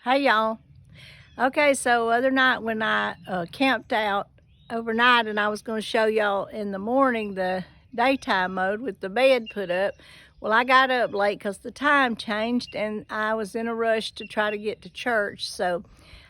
Hey y'all. Okay, so other night when I camped out overnight and I was going to show y'all in the morning the daytime mode with the bed put up. Well, I got up late because the time changed and I was in a rush to try to get to church. So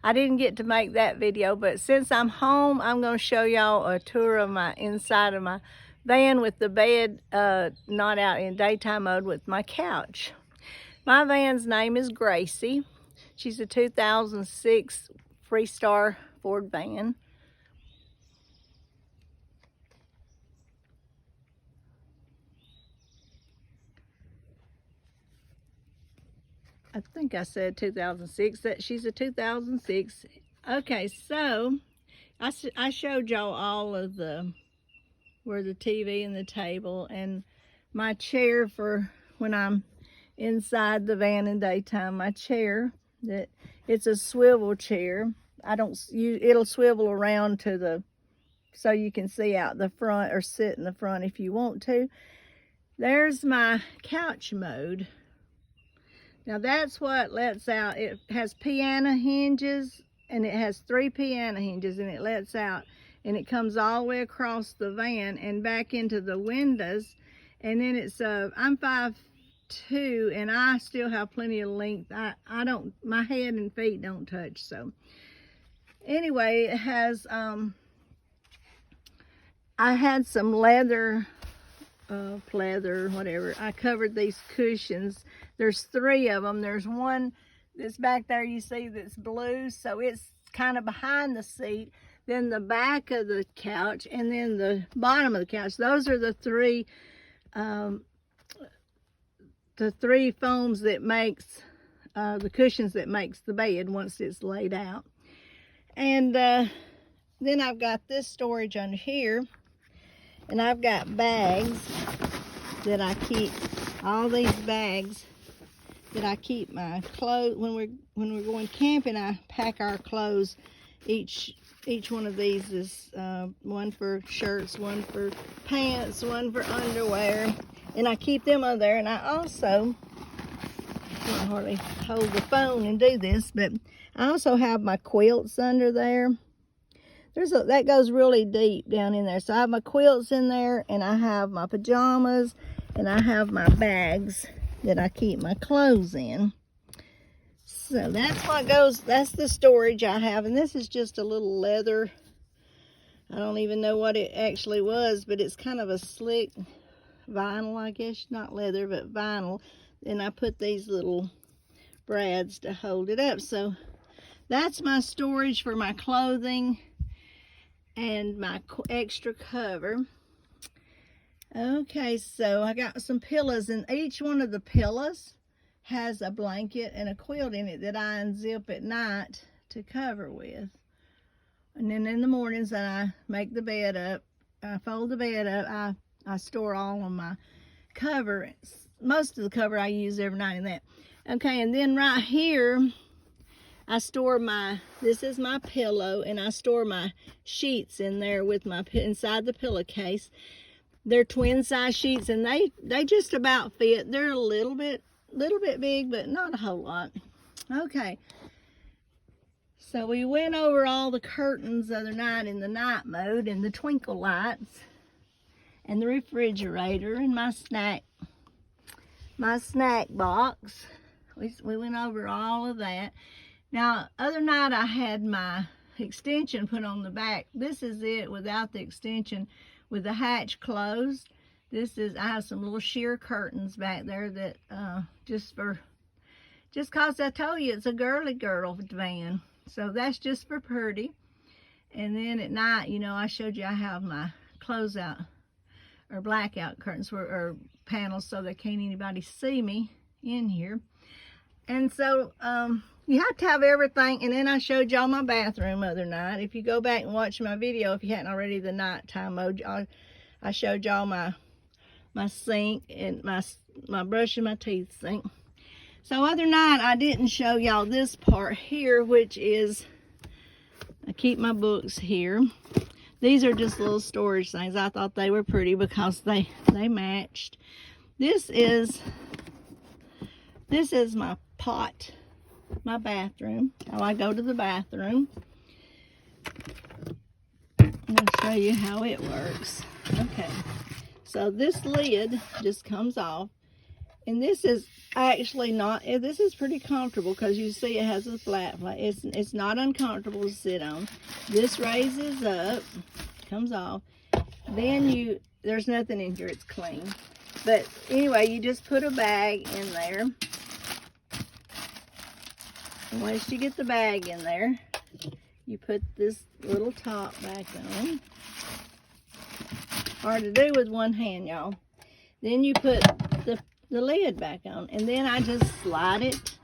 I didn't get to make that video, but since I'm home, I'm going to show y'all a tour of my inside of my van with the bed not out in daytime mode with my couch. My van's name is Gracie. She's a 2006 Freestar Ford van. I think I said 2006, that she's a 2006. Okay, so I showed y'all all of where the TV and the table and my chair for when I'm inside the van in daytime. My chair, it's a swivel chair. It'll swivel around to so you can see out the front or sit in the front if you want to. There's my couch mode. Now that's what lets out. It has piano hinges and it has 3 piano hinges and it lets out and it comes all the way across the van and back into the windows. And then I'm 5'2" and I still have plenty of length. My head and feet don't touch. So anyway, it has I had some leather, pleather, whatever. I covered these cushions. There's 3 of them. There's one that's back there you see that's blue, so it's kind of behind the seat. Then the back of the couch, and then the bottom of the couch. Those are the 3 foams that makes the cushions that makes the bed once it's laid out. And then I've got this storage under here. And I've got bags that I keep, all these bags that I keep my clothes. When we're going camping, I pack our clothes. Each one of these is one for shirts, one for pants, one for underwear. And I keep them over there. And I also, I can't hardly hold the phone and do this, but I also have my quilts under there. That goes really deep down in there. So I have my quilts in there, and I have my pajamas, and I have my bags that I keep my clothes in. So that's the storage I have. And this is just a little leather. I don't even know what it actually was, but it's kind of a slick vinyl, I guess. Not leather, but vinyl. And I put these little brads to hold it up. So that's my storage for my clothing and my extra cover. Okay, so I got some pillows, and each one of the pillows has a blanket and a quilt in it that I unzip at night to cover with. And then in the mornings that I make the bed up, I fold the bed up, I store all of my cover. Most of the cover I use every night in that. Okay, and then right here, I store this is my pillow, and I store my sheets in there with inside the pillowcase. They're twin size sheets, and they just about fit. They're a little bit big, but not a whole lot. Okay. So we went over all the curtains the other night in the night mode, and the twinkle lights, and the refrigerator, and my snack box. We went over all of that. Now, other night I had my extension put on the back. This is it without the extension, with the hatch closed. I have some little sheer curtains back there that just cause I told you it's a girly girl van. So that's just for pretty. And then at night, I showed you I have my closeout or blackout curtains or panels so that can't anybody see me in here. And so, you have to have everything. And then I showed y'all my bathroom other night. If you go back and watch my video, if you hadn't already, the nighttime mode, I showed y'all my sink and my brush and my teeth sink. So other night I didn't show y'all this part here, which is, I keep my books here. These are just little storage things. I thought they were pretty because they matched. This is my pot my bathroom, how I go to the bathroom. I'm going to show you how it works. Okay, so this lid just comes off, and this is actually not, this is pretty comfortable because you see it has a flat plate. It's not uncomfortable to sit on. This raises up, comes off, then there's nothing in here, it's clean. But anyway, you just put a bag in there. And once you get the bag in there, you put this little top back on. Hard to do with one hand, y'all. Then you put the lid back on, and then I just slide it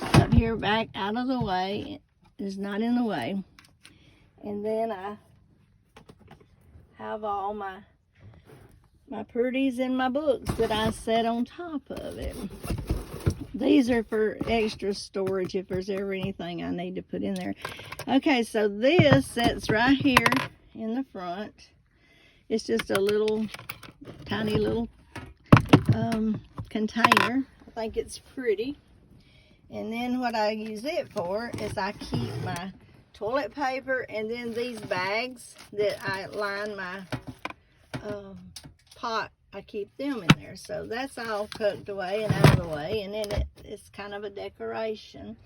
up here back out of the way. It's not in the way. And then I have all my pretties and my books that I set on top of it. These are for extra storage if there's ever anything I need to put in there. Okay, so this sits right here in the front. It's just a little, tiny little container. I think it's pretty. And then what I use it for is I keep my toilet paper, and then these bags that I line my pot, I keep them in there. So that's all tucked away and out of the way, and then it's kind of a decoration.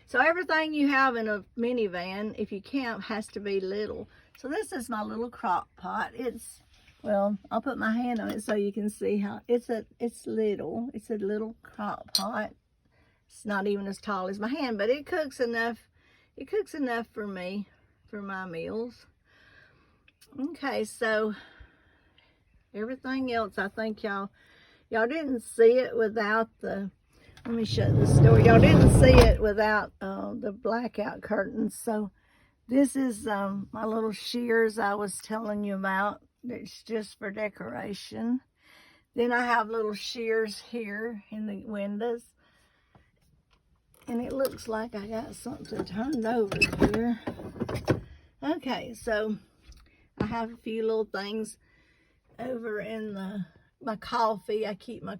So everything you have in a minivan, if you camp, has to be little. So this is my little crock pot. It's, well, I'll put my hand on it so you can see how it's little. It's a little crock pot. It's not even as tall as my hand, but it cooks enough. It cooks enough for me, for my meals. Okay, so everything else, I think y'all didn't see it without the, let me shut this door. Y'all didn't see it without the blackout curtains. So this is my little shears I was telling you about. It's just for decoration. Then I have little shears here in the windows. And it looks like I got something turned over here. Okay, so I have a few little things over in my coffee. I keep my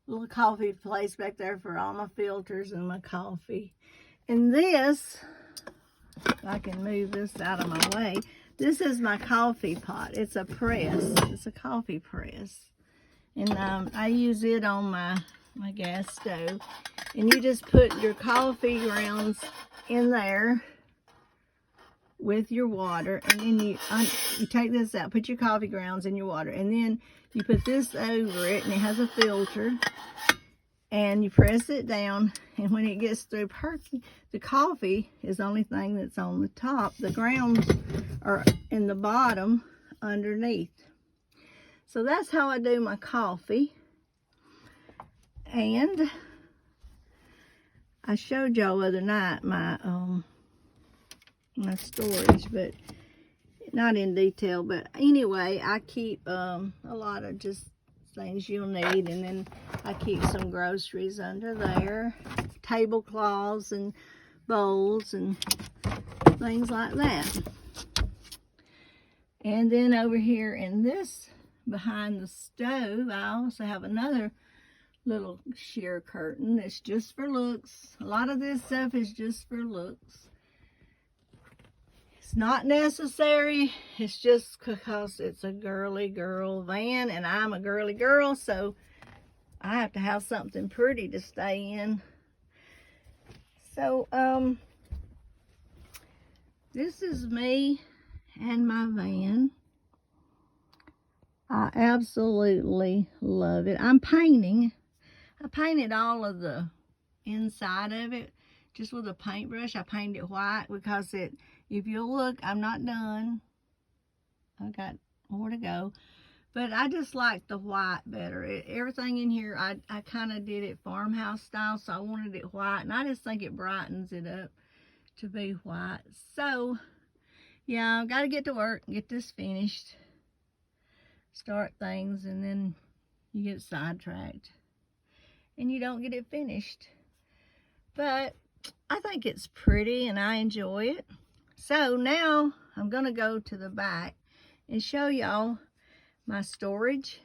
little coffee place back there for all my filters and my coffee. And this, if I can move this out of my way, this is my coffee pot. It's a press. It's a coffee press. And I use it on my gas stove. And you just put your coffee grounds in there with your water, and then you take this out, put your coffee grounds in your water, and then you put this over it, and it has a filter, and you press it down, and when it gets through perking, the coffee is the only thing that's on the top. The grounds are in the bottom underneath. So that's how I do my coffee. And I showed y'all other night my storage, but not in detail. But anyway, I keep a lot of just things you'll need, and then I keep some groceries under there, tablecloths and bowls and things like that. And then over here in this, behind the stove, I also have another little sheer curtain that's just for looks. A lot of this stuff is just for looks. It's not necessary. It's just because it's a girly girl van, and I'm a girly girl, so I have to have something pretty to stay in. So this is me and my van. I absolutely love it. I'm painting. I painted all of the inside of it just with a paintbrush. I painted it white because if you look, I'm not done. I've got more to go. But I just like the white better. Everything in here, I kind of did it farmhouse style, so I wanted it white. And I just think it brightens it up to be white. So, yeah, I've got to get to work and get this finished. Start things, and then you get sidetracked and you don't get it finished. But I think it's pretty and I enjoy it. So now I'm going to go to the back and show y'all my storage.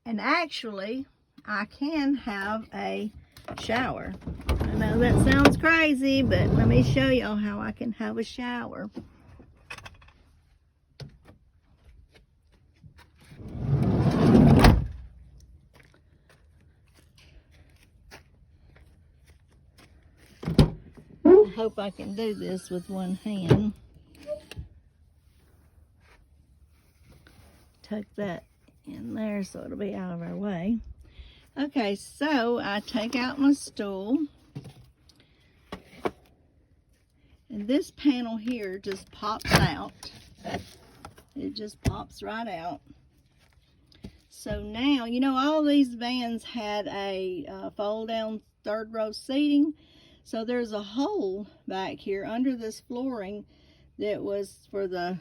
And actually, I can have a shower. Let know that sounds crazy, but let me show y'all how I can have a shower. I hope I can do this with one hand. Tuck that in there so it'll be out of our way. Okay, so I take out my stool. And this panel here just pops out. It just pops right out. So now, you know, all these vans had a fold down third row seating. So there's a hole back here under this flooring that was for the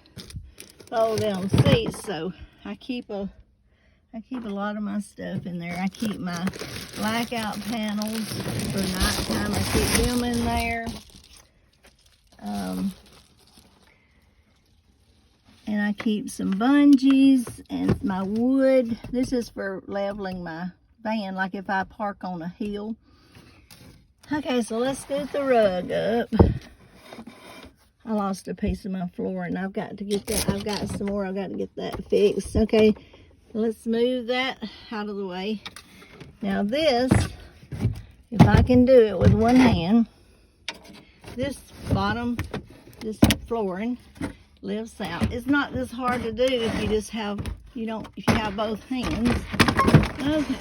fold down seats. So I keep a lot of my stuff in there. I keep my blackout panels for nighttime. I keep them in there. And I keep some bungees and my wood. This is for leveling my van, like if I park on a hill. Okay, so let's scoot the rug up. I lost a piece of my floor and I've got to get that. I've got some more. I've got to get that fixed. Okay, let's move that out of the way. Now this, if I can do it with one hand, this bottom, this flooring lifts out. It's not this hard to do if you just have, if you have both hands. Okay,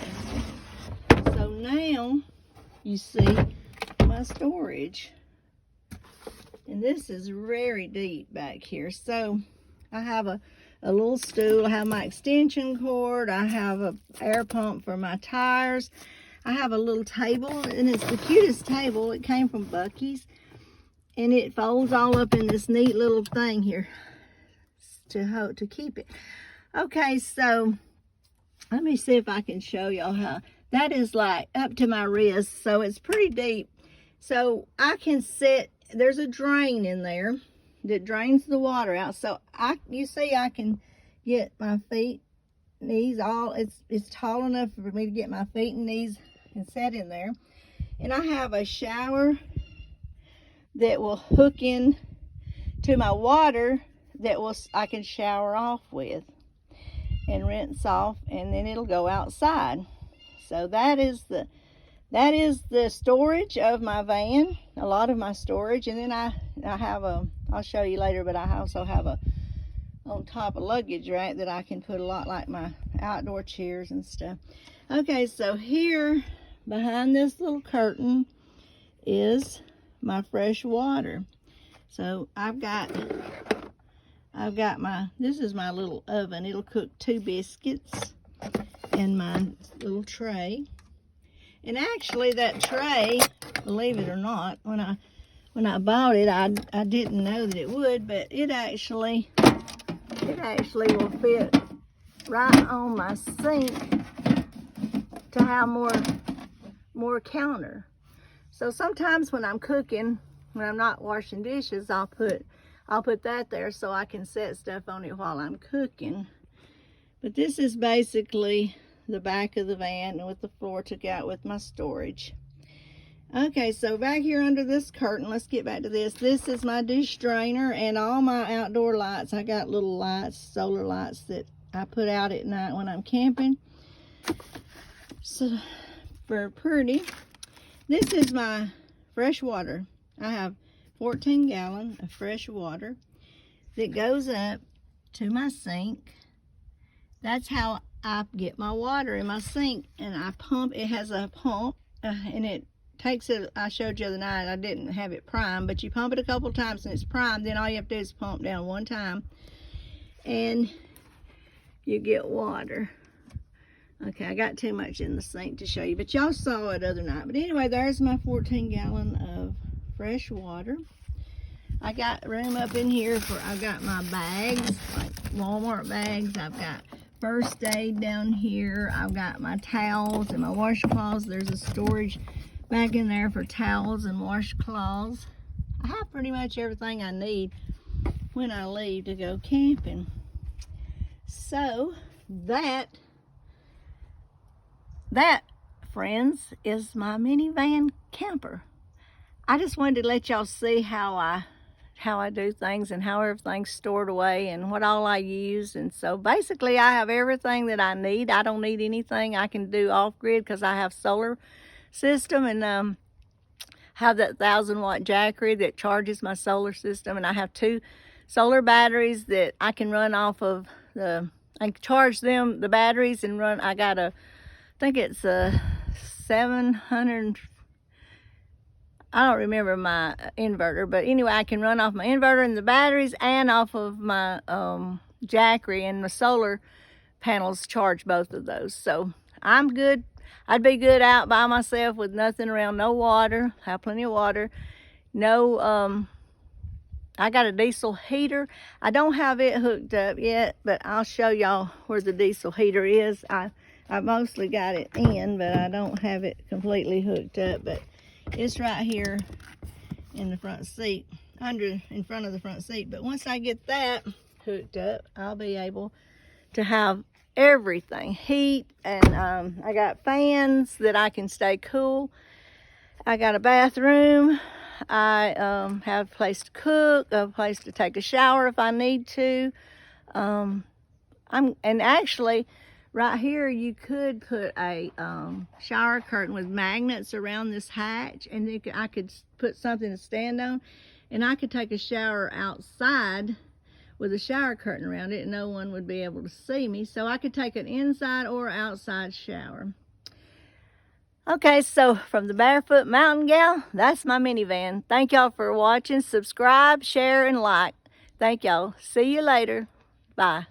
so now you see my storage. And this is very deep back here. So I have a little stool. I have my extension cord. I have an air pump for my tires. I have a little table, and it's the cutest table. It came from Buc-ee's. And it folds all up in this neat little thing here to keep it. Okay, so let me see if I can show y'all how. That is like up to my wrist, so it's pretty deep. So I can sit, there's a drain in there that drains the water out. So you see I can get my feet, knees, it's tall enough for me to get my feet and knees and set in there. And I have a shower that will hook in to my water that I can shower off with and rinse off, and then it'll go outside. So that is the storage of my van, a lot of my storage. And then I have I'll show you later, but I also have on top a luggage rack that I can put a lot, like my outdoor chairs and stuff. Okay, so here behind this little curtain is my fresh water. So I've got this is my little oven. It'll cook 2 biscuits in my little tray. And actually that tray, believe it or not, when I bought it, I didn't know that it would, but it actually will fit right on my sink to have more counter. So sometimes when I'm cooking, when I'm not washing dishes, I'll put that there so I can set stuff on it while I'm cooking. But this is basically the back of the van with the floor took out with my storage. Okay, so back here under this curtain, let's get back to this. This is my dish drainer and all my outdoor lights. I got little lights, solar lights that I put out at night when I'm camping. So, for pretty. This is my fresh water. I have 14 gallons of fresh water that goes up to my sink. That's how I get my water in my sink, and I pump. It has a pump, and it takes it. I showed you the other night. I didn't have it primed, but you pump it a couple times and it's primed. Then all you have to do is pump down one time, and you get water. Okay, I got too much in the sink to show you, but y'all saw it the other night. But anyway, there's my 14 gallon of fresh water. I got room up in here I've got my bags, like Walmart bags. I've got first aid down here. I've got my towels and my washcloths. There's a storage back in there for towels and washcloths. I have pretty much everything I need when I leave to go camping. So that, friends, is my minivan camper. I just wanted to let y'all see how I do things and how everything's stored away and what all I use. And so basically I have everything that I need. I don't need anything I can do off-grid because I have solar system, and have that 1,000-watt Jackery that charges my solar system, and I have 2 solar batteries that I can run off of I can charge them, the batteries, and run. I got I think it's a 700, I don't remember my inverter, but anyway, I can run off my inverter and the batteries and off of my Jackery, and the solar panels charge both of those. So I'm good. I'd be good out by myself with nothing around, no water, have plenty of water. No, I got a diesel heater. I don't have it hooked up yet, but I'll show y'all where the diesel heater is. I mostly got it in, but I don't have it completely hooked up. But it's right here in the front seat, in front of the front seat. But once I get that hooked up, I'll be able to have everything, heat, and I got fans that I can stay cool. I got a bathroom. I have a place to cook, a place to take a shower if I need to. And actually, right here you could put a shower curtain with magnets around this hatch, and I could put something to stand on, and I could take a shower outside with a shower curtain around it, and no one would be able to see me. So I could take an inside or outside shower. Okay, so from the Barefoot Mountain Gal, that's my minivan. Thank y'all for watching. Subscribe, share, and like. Thank y'all. See you later. Bye.